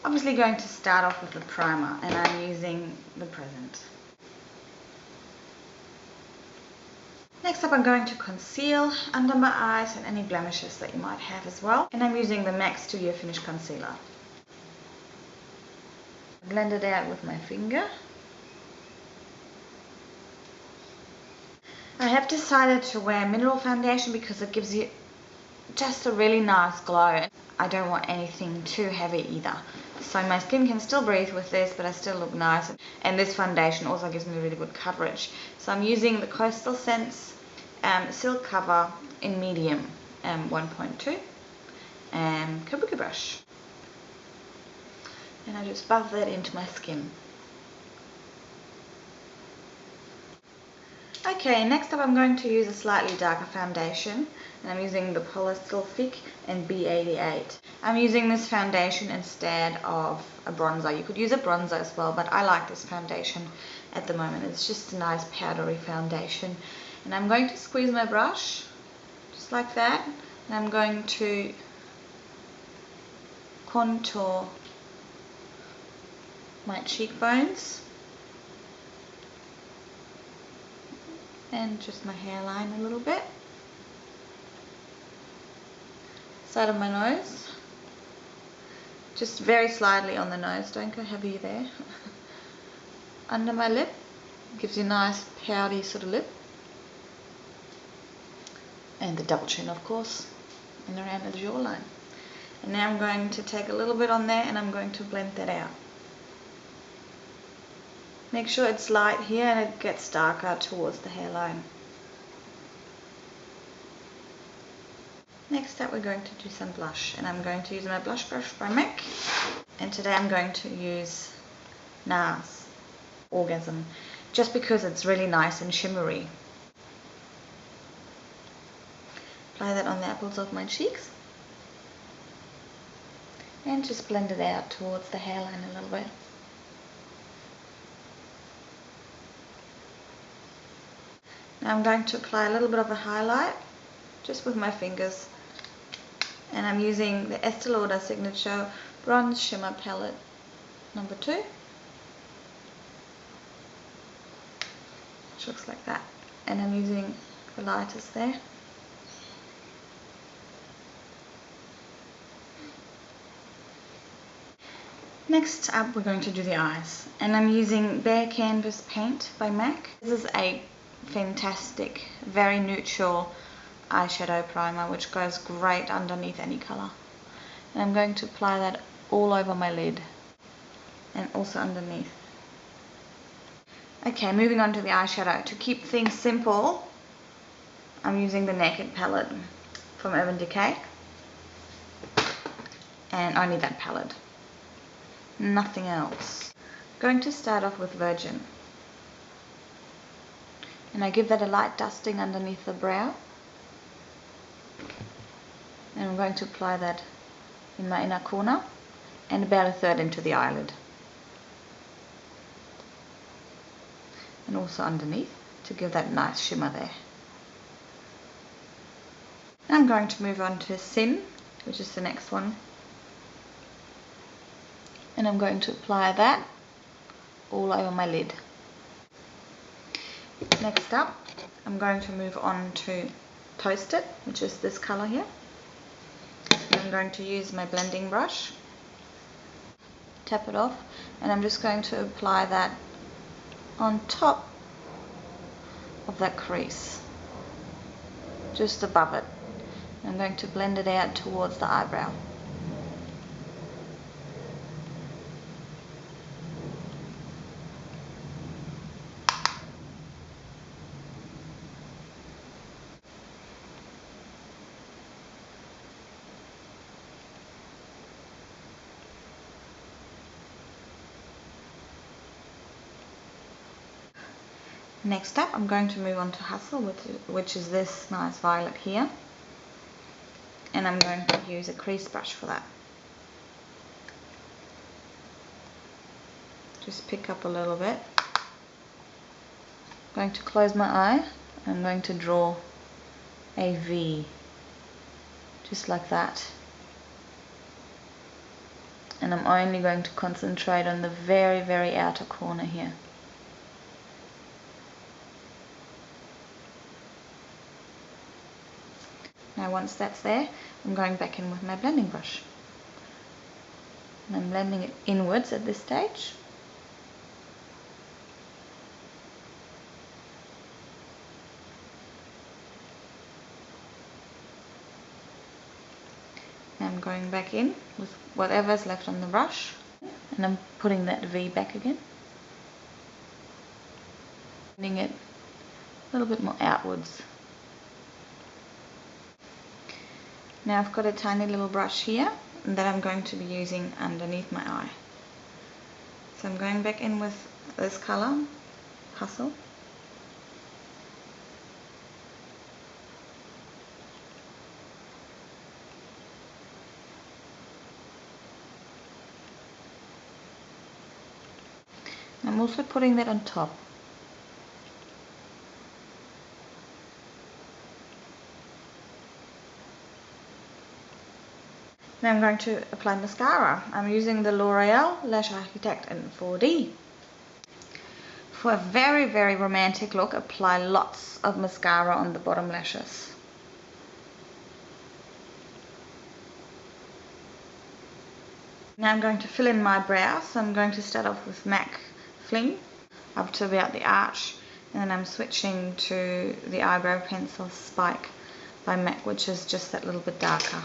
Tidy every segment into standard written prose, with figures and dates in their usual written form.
obviously going to start off with the primer, and I'm using the Present. Next up, I'm going to conceal under my eyes and any blemishes that you might have as well. And I'm using the MAC 2-Year Finish Concealer. Blend it out with my finger. I have decided to wear mineral foundation because it gives you just a really nice glow. I don't want anything too heavy either. So my skin can still breathe with this, but I still look nice. And this foundation also gives me really good coverage. So I'm using the Coastal Scents Silk Cover in medium 1.2 and Kabuki brush. And I just buff that into my skin. Okay, next up I'm going to use a slightly darker foundation, and I'm using the Polysulfic and B88. I'm using this foundation instead of a bronzer. You could use a bronzer as well, but I like this foundation at the moment. It's just a nice powdery foundation. And I'm going to squeeze my brush, just like that, and I'm going to contour my cheekbones and just my hairline a little bit, side of my nose, just very slightly on the nose, don't go heavy there. Under my lip, gives you a nice pouty sort of lip, and the double chin of course, and around the jawline. And now I'm going to take a little bit on there and I'm going to blend that out. Make sure it's light here and it gets darker towards the hairline. Next up, we're going to do some blush, and I'm going to use my blush brush by MAC. And today I'm going to use NARS Orgasm, just because it's really nice and shimmery. Apply that on the apples of my cheeks. And just blend it out towards the hairline a little bit. Now I'm going to apply a little bit of a highlight, just with my fingers. And I'm using the Estee Lauder Signature Bronze Shimmer Palette number 2. Which looks like that. And I'm using the lightest there. Next up, we're going to do the eyes, and I'm using Bare Canvas Paint by MAC. This is a fantastic, very neutral eyeshadow primer which goes great underneath any colour. And I'm going to apply that all over my lid and also underneath. Okay, moving on to the eyeshadow. To keep things simple, I'm using the Naked palette from Urban Decay, and only that palette. Nothing else. I'm going to start off with Virgin, and I give that a light dusting underneath the brow, and I'm going to apply that in my inner corner and about a third into the eyelid, and also underneath to give that nice shimmer there. Now I'm going to move on to Sin, which is the next one. And I'm going to apply that all over my lid. Next up, I'm going to move on to Toast It, which is this colour here. And I'm going to use my blending brush, tap it off, and I'm just going to apply that on top of that crease, just above it. I'm going to blend it out towards the eyebrow. Next up, I'm going to move on to Hustle, which is this nice violet here. And I'm going to use a crease brush for that. Just pick up a little bit. I'm going to close my eye. I'm going to draw a V, just like that. And I'm only going to concentrate on the very, very outer corner here. Now once that's there, I'm going back in with my blending brush. And I'm blending it inwards at this stage. I'm going back in with whatever's left on the brush, and I'm putting that V back again. Bending it a little bit more outwards. Now I've got a tiny little brush here that I'm going to be using underneath my eye. So I'm going back in with this colour, Hustle. I'm also putting that on top. Now I'm going to apply mascara. I'm using the L'Oreal Lash Architect in 4D. For a very, very romantic look, apply lots of mascara on the bottom lashes. Now I'm going to fill in my brows. So I'm going to start off with MAC Fling up to about the arch, and then I'm switching to the eyebrow pencil Spike by MAC, which is just that little bit darker.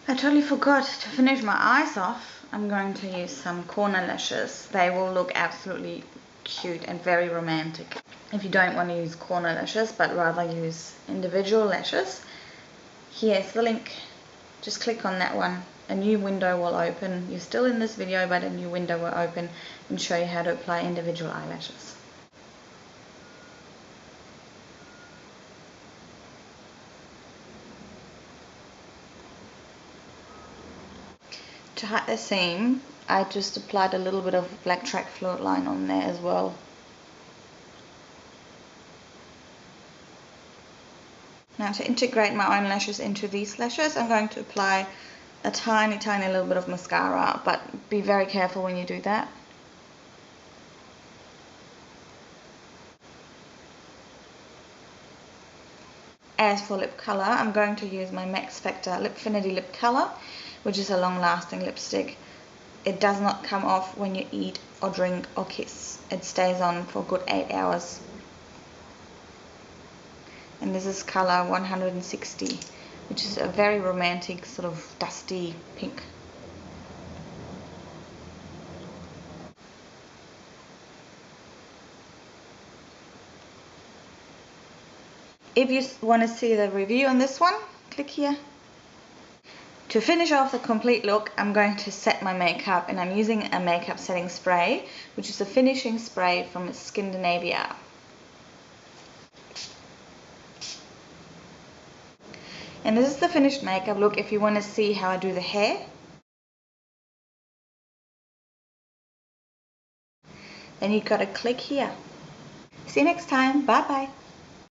I totally forgot to finish my eyes off. I'm going to use some corner lashes. They will look absolutely cute and very romantic. If you don't want to use corner lashes but rather use individual lashes, here's the link. Just click on that one. A new window will open. You're still in this video, but a new window will open and show you how to apply individual eyelashes. To hide the seam, I just applied a little bit of black track fluid line on there as well. Now to integrate my own lashes into these lashes, I'm going to apply a tiny, tiny little bit of mascara, but be very careful when you do that. As for lip color, I'm going to use my Max Factor Lipfinity Lip Color, which is a long-lasting lipstick. It does not come off when you eat or drink or kiss. It stays on for a good 8 hours. And this is color 160, which is a very romantic sort of dusty pink. If you want to see the review on this one, click here. To finish off the complete look, I'm going to set my makeup, and I'm using a makeup setting spray, which is a finishing spray from Scandinavia. And this is the finished makeup look. If you want to see how I do the hair, then you've got to click here. See you next time. Bye bye.